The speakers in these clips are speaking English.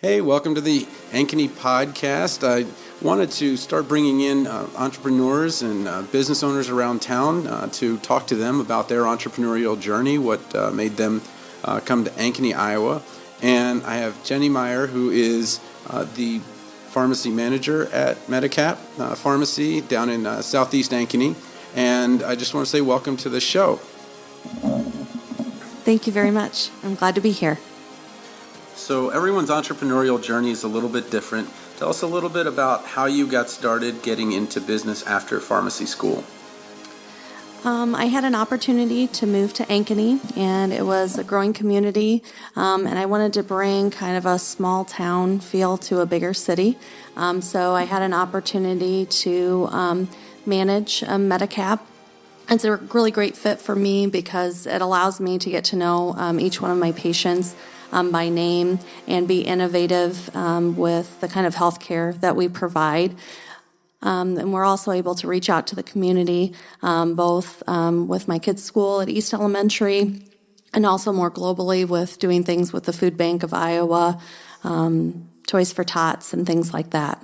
Hey, welcome to the Ankeny podcast. I wanted to start bringing in entrepreneurs and business owners around town to talk to them about their entrepreneurial journey, what made them come to Ankeny, Iowa. And I have Jenny Meurer, who is the pharmacy manager at Medicap Pharmacy down in southeast Ankeny. And I just want to say welcome to the show. Thank you very much. I'm glad to be here. So everyone's entrepreneurial journey is a little bit different. Tell us a little bit about how you got started getting into business after pharmacy school. I had an opportunity to move to Ankeny, and it was a growing community, and I wanted to bring kind of a small town feel to a bigger city. So I had an opportunity to manage Medicap. It's a really great fit for me because it allows me to get to know each one of my patients by name and be innovative with the kind of health care that we provide. And we're also able to reach out to the community, both with my kids' school at East Elementary and also more globally with doing things with the Food Bank of Iowa, Toys for Tots, and things like that.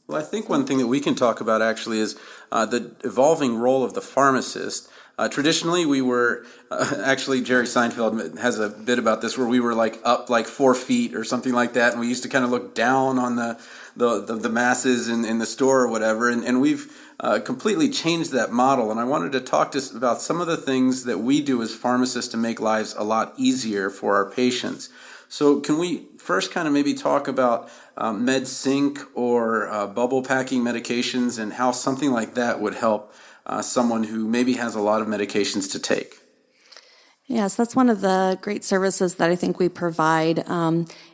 Well, I think one thing that we can talk about actually is the evolving role of the pharmacist. Traditionally, we were, actually Jerry Seinfeld has a bit about this, where we were like up like 4 feet or something like that, and we used to kind of look down on the masses in the store or whatever, and we've completely changed that model. And I wanted to talk about some of the things that we do as pharmacists to make lives a lot easier for our patients. So can we first kind of maybe talk about med sync or bubble packing medications and how something like that would help someone who maybe has a lot of medications to take? Yes, that's one of the great services that I think we provide.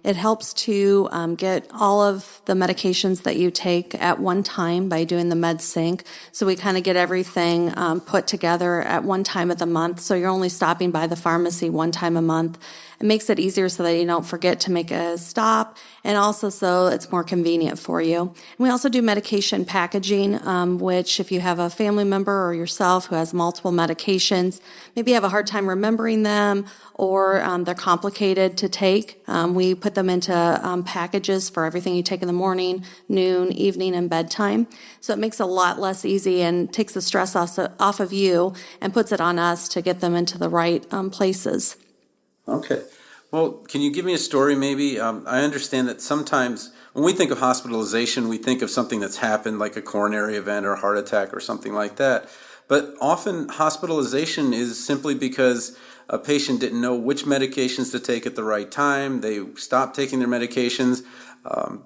It helps to get all of the medications that you take at one time by doing the med sync. So we kind of get everything put together at one time of the month. So you're only stopping by the pharmacy one time a month. It makes it easier so that you don't forget to make a stop, and also so it's more convenient for you. And we also do medication packaging, which if you have a family member or yourself who has multiple medications, maybe you have a hard time remembering them or they're complicated to take, we put them into packages for everything you take in the morning, noon, evening, and bedtime. So it makes it a lot less easy and takes the stress off of you and puts it on us to get them into the right places. Okay. Well, can you give me a story maybe? I understand that sometimes when we think of hospitalization, we think of something that's happened like a coronary event or a heart attack or something like that. But often hospitalization is simply because a patient didn't know which medications to take at the right time. They stopped taking their medications.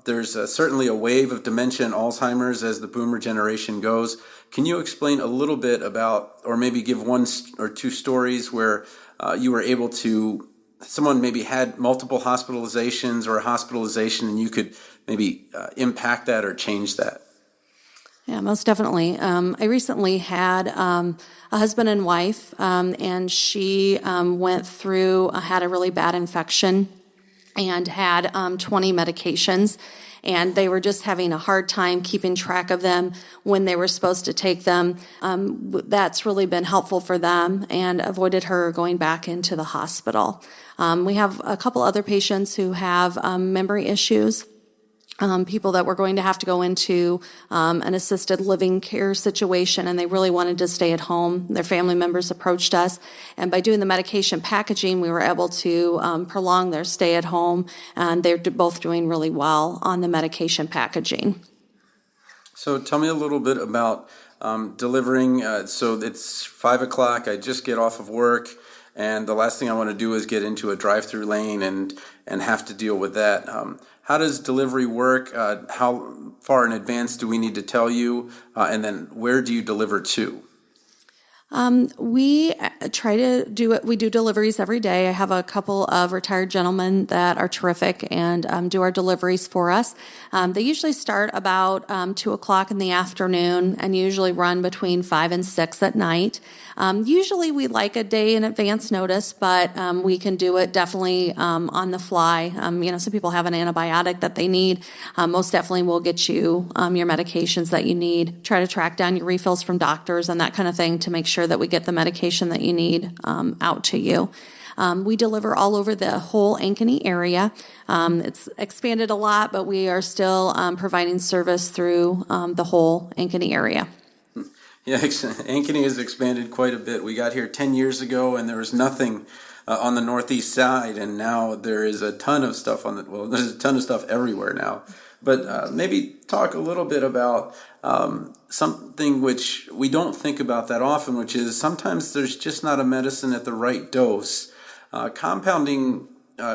There's certainly a wave of dementia and Alzheimer's as the boomer generation goes. Can you explain a little bit about, or maybe give one or two stories where you were able to, someone maybe had multiple hospitalizations or a hospitalization and you could maybe impact that or change that? Yeah, most definitely. I recently had a husband and wife, and she went through, had a really bad infection and had 20 medications. And they were just having a hard time keeping track of them when they were supposed to take them. That's really been helpful for them and avoided her going back into the hospital. We have a couple other patients who have memory issues. People that were going to have to go into an assisted living care situation, and they really wanted to stay at home. Their family members approached us, and by doing the medication packaging, we were able to prolong their stay at home, and they're both doing really well on the medication packaging. So tell me a little bit about delivering. So it's 5 o'clock, I just get off of work, and the last thing I want to do is get into a drive-through lane and have to deal with that. How does delivery work? How far in advance do we need to tell you? And then where do you deliver to? We try to do it. We do deliveries every day. I have a couple of retired gentlemen that are terrific and do our deliveries for us. They usually start about 2 o'clock in the afternoon and usually run between 5 and 6 at night. Usually we like a day in advance notice, but we can do it definitely on the fly. Some people have an antibiotic that they need. Most definitely we'll get you your medications that you need. Try to track down your refills from doctors and that kind of thing to make sure that we get the medication that you need out to you. We deliver all over the whole Ankeny area. It's expanded a lot, but we are still providing service through the whole Ankeny area. Yeah, Ankeny has expanded quite a bit. We got here 10 years ago, and there was nothing on the northeast side, and now there is a ton of stuff there's a ton of stuff everywhere now. But maybe talk a little bit about something which we don't think about that often, which is sometimes there's just not a medicine at the right dose. Compounding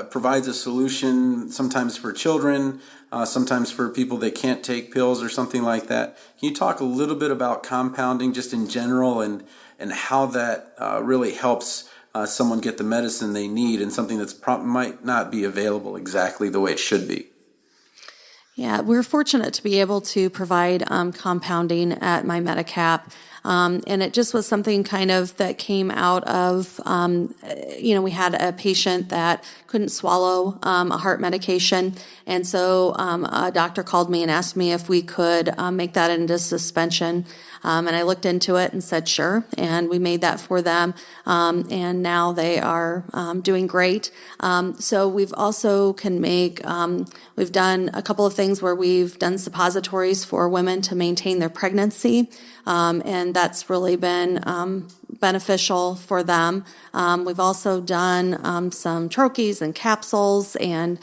provides a solution sometimes for children, sometimes for people that can't take pills or something like that. Can you talk a little bit about compounding just in general and how that really helps someone get the medicine they need and something that's might not be available exactly the way it should be? Yeah, we're fortunate to be able to provide compounding at my Medicap. And it just was something kind of that came out of, we had a patient that couldn't swallow a heart medication. And so a doctor called me and asked me if we could make that into suspension. And I looked into it and said, sure. And we made that for them. And now they are doing great. So we've also we've done a couple of things where we've done suppositories for women to maintain their pregnancy. And that's really been beneficial for them. We've also done some troches and capsules, and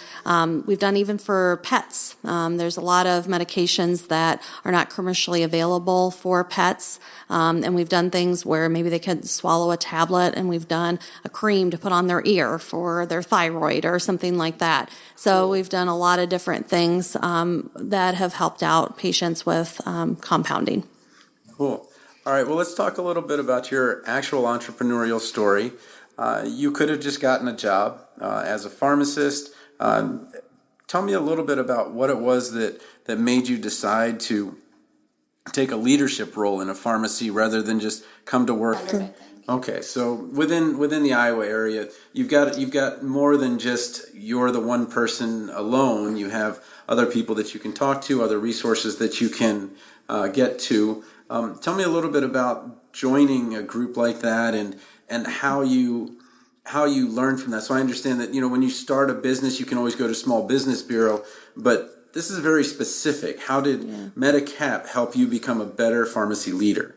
we've done even for pets. There's a lot of medications that are not commercially available for pets, and we've done things where maybe they couldn't swallow a tablet, and we've done a cream to put on their ear for their thyroid or something like that. So we've done a lot of different things that have helped out patients with compounding. Cool. All right, well, let's talk a little bit about your actual entrepreneurial story. You could have just gotten a job as a pharmacist. Tell me a little bit about what it was that made you decide to take a leadership role in a pharmacy rather than just come to work. Okay, so within the Iowa area, you've got more than just you're the one person alone. You have other people that you can talk to, other resources that you can get to. Tell me a little bit about joining a group like that and how you learn from that. So I understand that, when you start a business, you can always go to Small Business Bureau, but this is very specific. How did Medicap help you become a better pharmacy leader?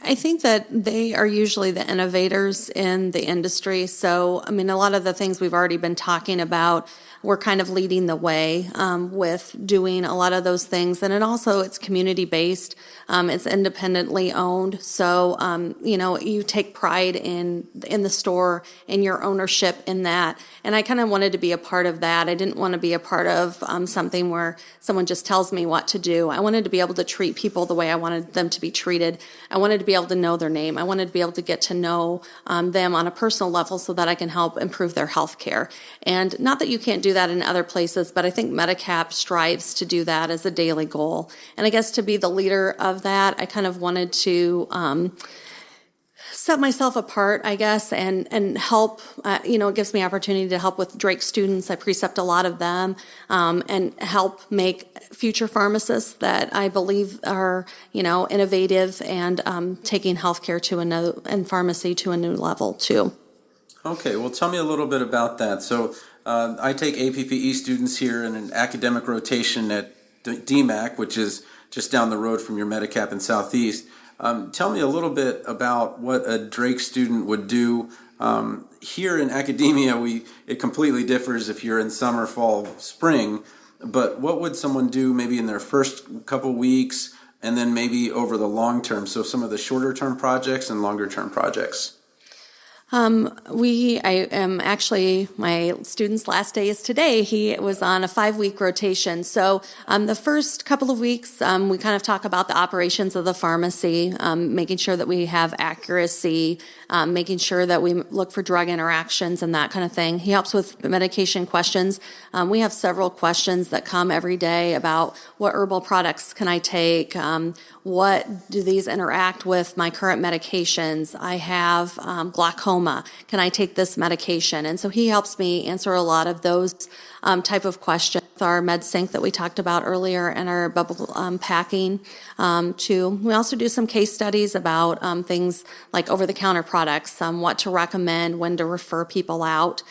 I think that they are usually the innovators in the industry. So, a lot of the things we've already been talking about, we're kind of leading the way with doing a lot of those things. And it's community-based. It's independently owned. So, you take pride in the store and your ownership in that. And I kind of wanted to be a part of that. I didn't want to be a part of something where someone just tells me what to do. I wanted to be able to treat people the way I wanted them to be treated. I wanted to be able to know their name. I wanted to be able to get to know them on a personal level so that I can help improve their health care. And not that you can't do that in other places, but I think Medicap strives to do that as a daily goal. And I guess to be the leader of that, I kind of wanted to set myself apart, I guess, and help. It gives me opportunity to help with Drake students. I precept a lot of them and help make future pharmacists that I believe are, innovative and taking healthcare and pharmacy to a new level too. Okay, well, tell me a little bit about that. So I take APPE students here in an academic rotation at DMAC, which is just down the road from your Medicap in Southeast. Tell me a little bit about what a Drake student would do. Here in academia, it completely differs if you're in summer, fall, spring. But what would someone do maybe in their first couple weeks and then maybe over the long term? So some of the shorter term projects and longer term projects. I am actually, my student's last day is today. He was on a 5-week rotation. So, the first couple of weeks, we kind of talk about the operations of the pharmacy, making sure that we have accuracy, making sure that we look for drug interactions and that kind of thing. He helps with medication questions. We have several questions that come every day about what herbal products can I take? What do these interact with my current medications? I have glaucoma coma? Can I take this medication? And so he helps me answer a lot of those type of questions. Our MedSync that we talked about earlier and our bubble packing too. We also do some case studies about things like over-the-counter products, what to recommend, when to refer people out.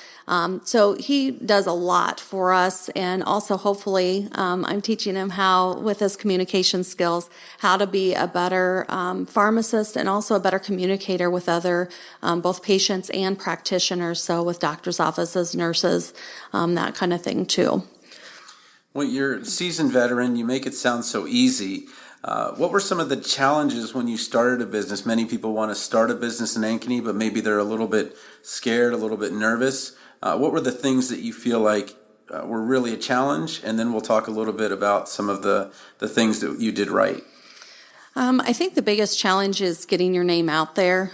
So he does a lot for us, and also hopefully I'm teaching him how, with his communication skills, how to be a better pharmacist and also a better communicator with other both patients and practitioners, so with doctors' offices, nurses, that kind of thing too. Well, you're a seasoned veteran. You make it sound so easy. What were some of the challenges when you started a business? Many people want to start a business in Ankeny, but maybe they're a little bit scared, a little bit nervous. What were the things that you feel like were really a challenge? And then we'll talk a little bit about some of the things that you did right. I think the biggest challenge is getting your name out there.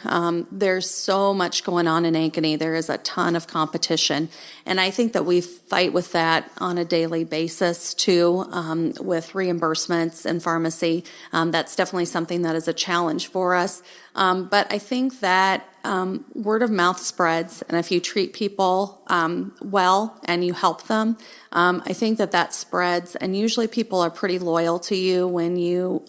There's so much going on in Ankeny. There is a ton of competition. And I think that we fight with that on a daily basis, too, with reimbursements and pharmacy. That's definitely something that is a challenge for us. But I think that word of mouth spreads, and if you treat people well and you help them, I think that spreads. And usually people are pretty loyal to you when you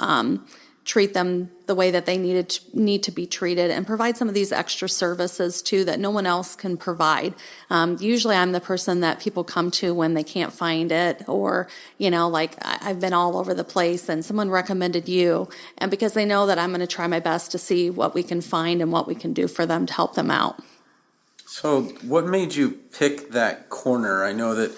treat them the way that they need to be treated, and provide some of these extra services too that no one else can provide. Usually I'm the person that people come to when they can't find it, or, like I've been all over the place and someone recommended you, and because they know that I'm going to try my best to see what we can find and what we can do for them to help them out. So what made you pick that corner? I know that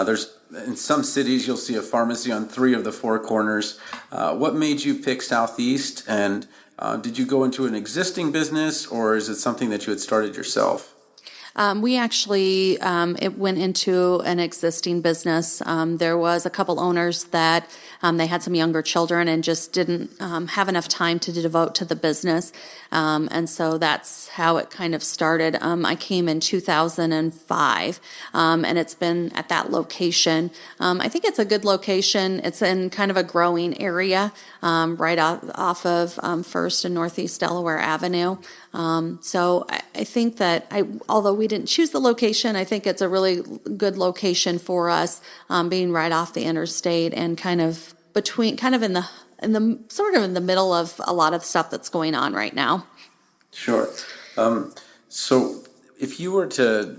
there's in some cities you'll see a pharmacy on 3 of the 4 corners. What made you pick Southeast, and did you go into an existing business, or is it something that you had started yourself? We actually it went into an existing business. There was a couple owners that they had some younger children and just didn't have enough time to devote to the business. And so that's how it kind of started. I came in 2005, and it's been at that location. I think it's a good location. It's in kind of a growing area, right off of First and Northeast Delaware Avenue. So I think that although we didn't choose the location, I think it's a really good location for us, being right off the interstate and kind of in the sort of in the middle of a lot of stuff that's going on right now. Sure. So if you were to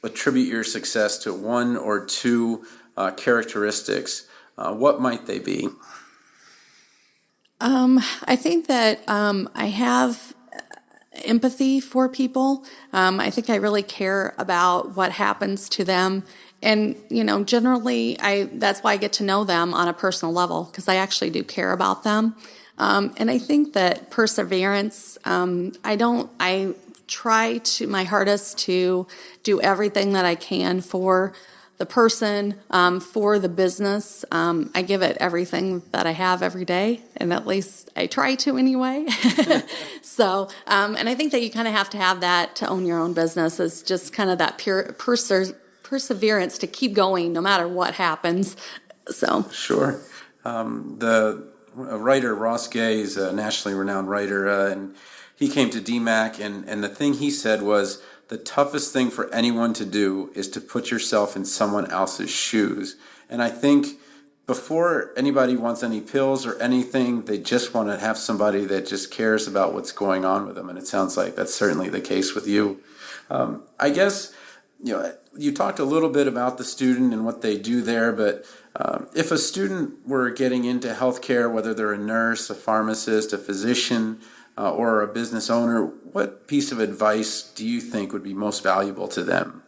attribute your success to 1 or 2 characteristics, what might they be? I think that I have empathy for people. I think I really care about what happens to them. And, generally, that's why I get to know them on a personal level, because I actually do care about them. And I think that perseverance, I try my hardest to do everything that I can for the person, for the business. I give it everything that I have every day, and at least I try to anyway. So, and I think that you kind of have to have that to own your own business, is just kind of that pure perseverance to keep going no matter what happens. So Sure. The writer Ross Gay is a nationally renowned writer, and he came to DMAC, and the thing he said was, the toughest thing for anyone to do is to put yourself in someone else's shoes. And I think before anybody wants any pills or anything, they just want to have somebody that just cares about what's going on with them. And it sounds like that's certainly the case with you. I guess, you talked a little bit about the student and what they do there, but if a student were getting into healthcare, whether they're a nurse, a pharmacist, a physician, or a business owner, what piece of advice do you think would be most valuable to them?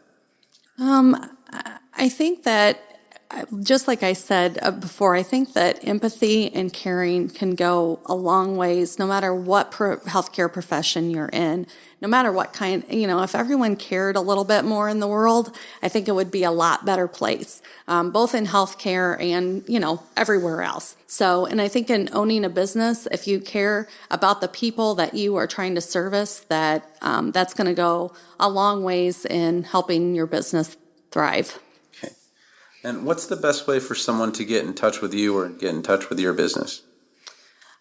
I think that, just like I said before, I think that empathy and caring can go a long ways, no matter what healthcare profession you're in, no matter what kind. If everyone cared a little bit more in the world, I think it would be a lot better place, both in healthcare and, everywhere else. So, and I think in owning a business, if you care about the people that you are trying to service, that's going to go a long ways in helping your business thrive. And what's the best way for someone to get in touch with you or get in touch with your business?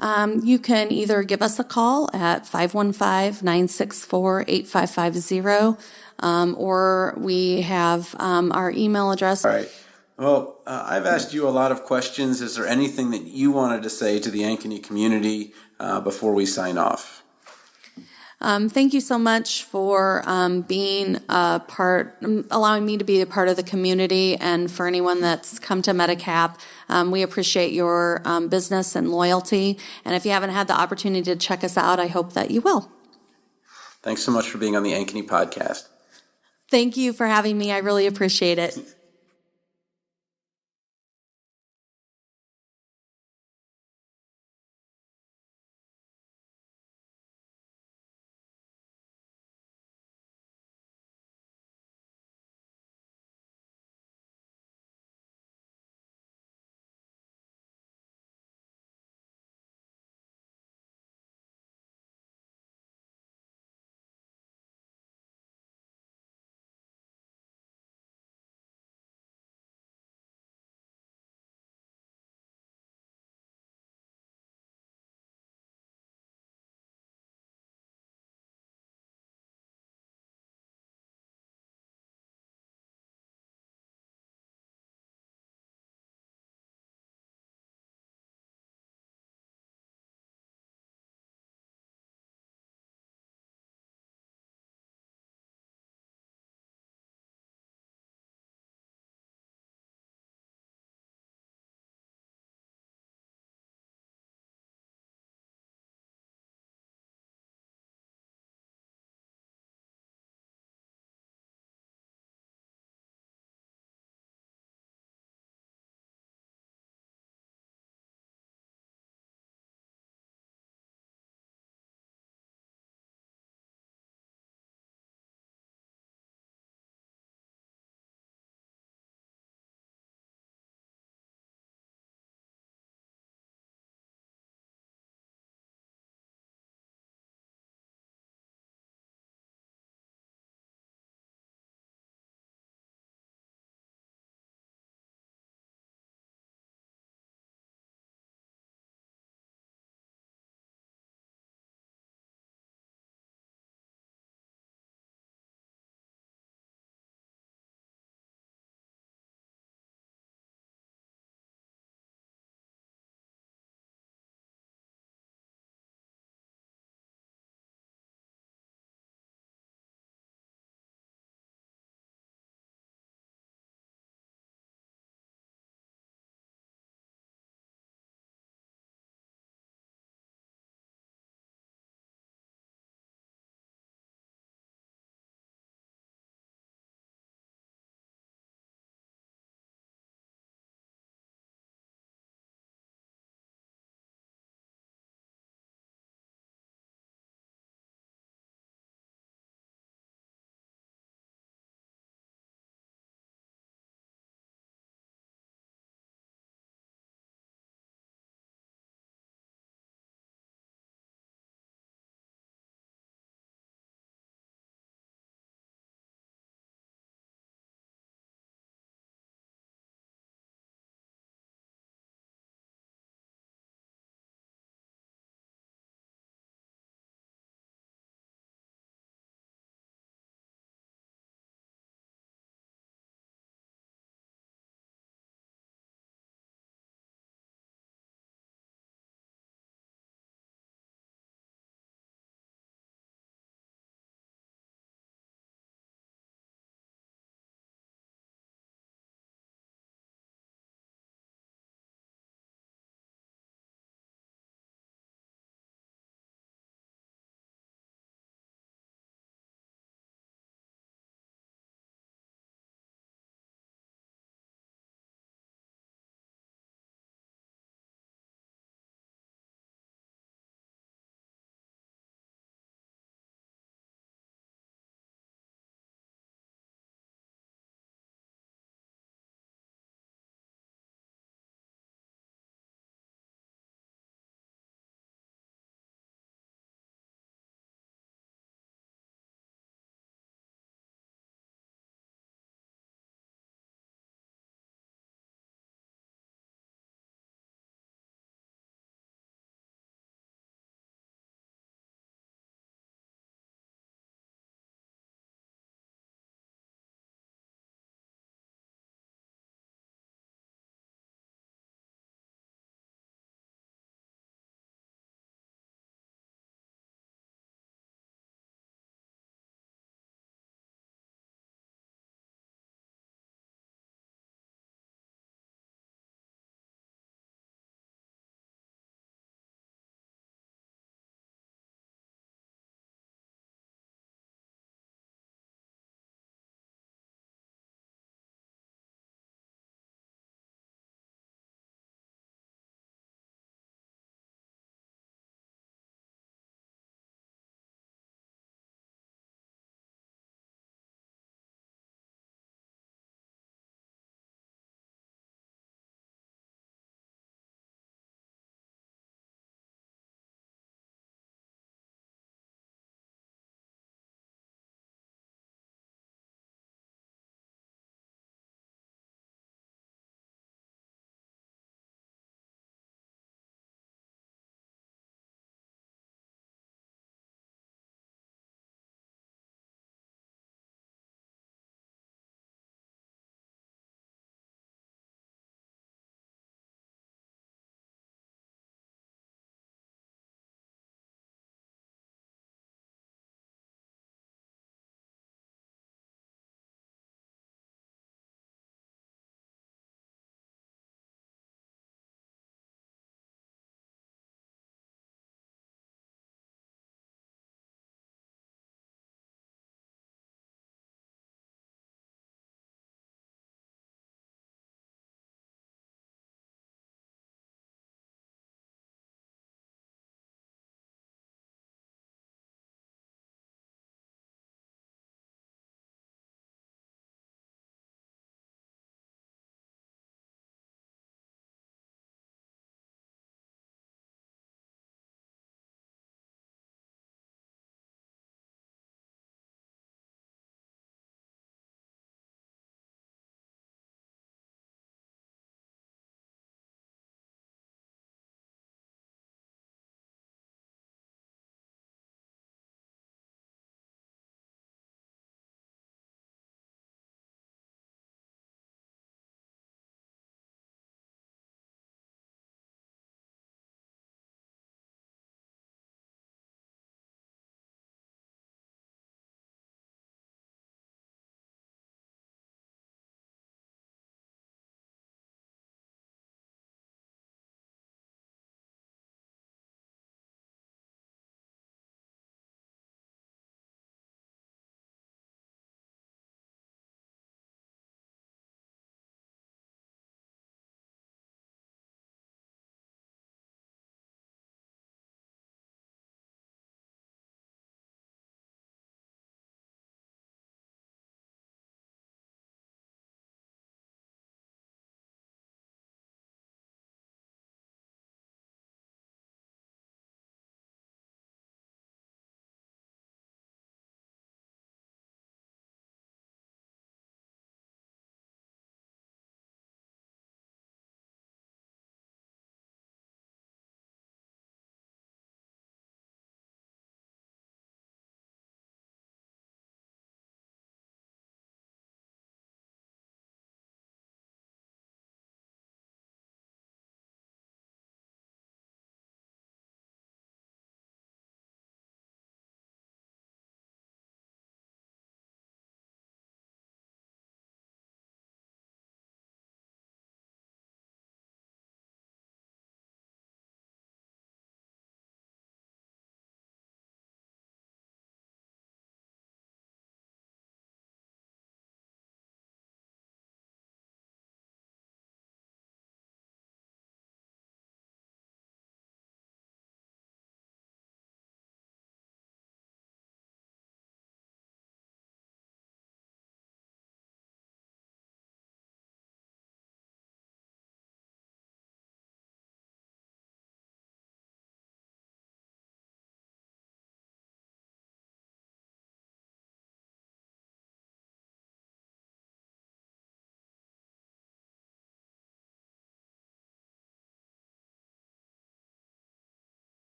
You can either give us a call at 515-964-8550, or we have our email address. All right. Well, I've asked you a lot of questions. Is there anything that you wanted to say to the Ankeny community before we sign off? Thank you so much for being a part, allowing me to be a part of the community, and for anyone that's come to Medicap. We appreciate your business and loyalty, and if you haven't had the opportunity to check us out, I hope that you will. Thanks so much for being on the Ankeny podcast. Thank you for having me. I really appreciate it.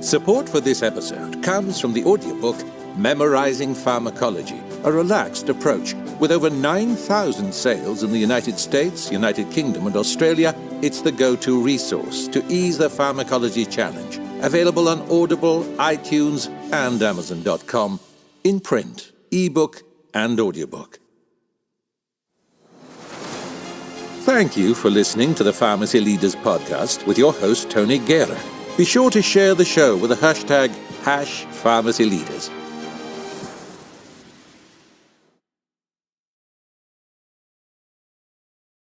Support for this episode comes from the audiobook Memorizing Pharmacology, a relaxed approach. With over 9,000 sales in the United States, United Kingdom, and Australia, it's the go-to resource to ease the pharmacology challenge. Available on Audible, iTunes, and Amazon.com, in print, ebook, and audiobook. Thank you for listening to the Pharmacy Leaders Podcast with your host, Tony Guerra. Be sure to share the show with the hashtag #PharmacyLeaders.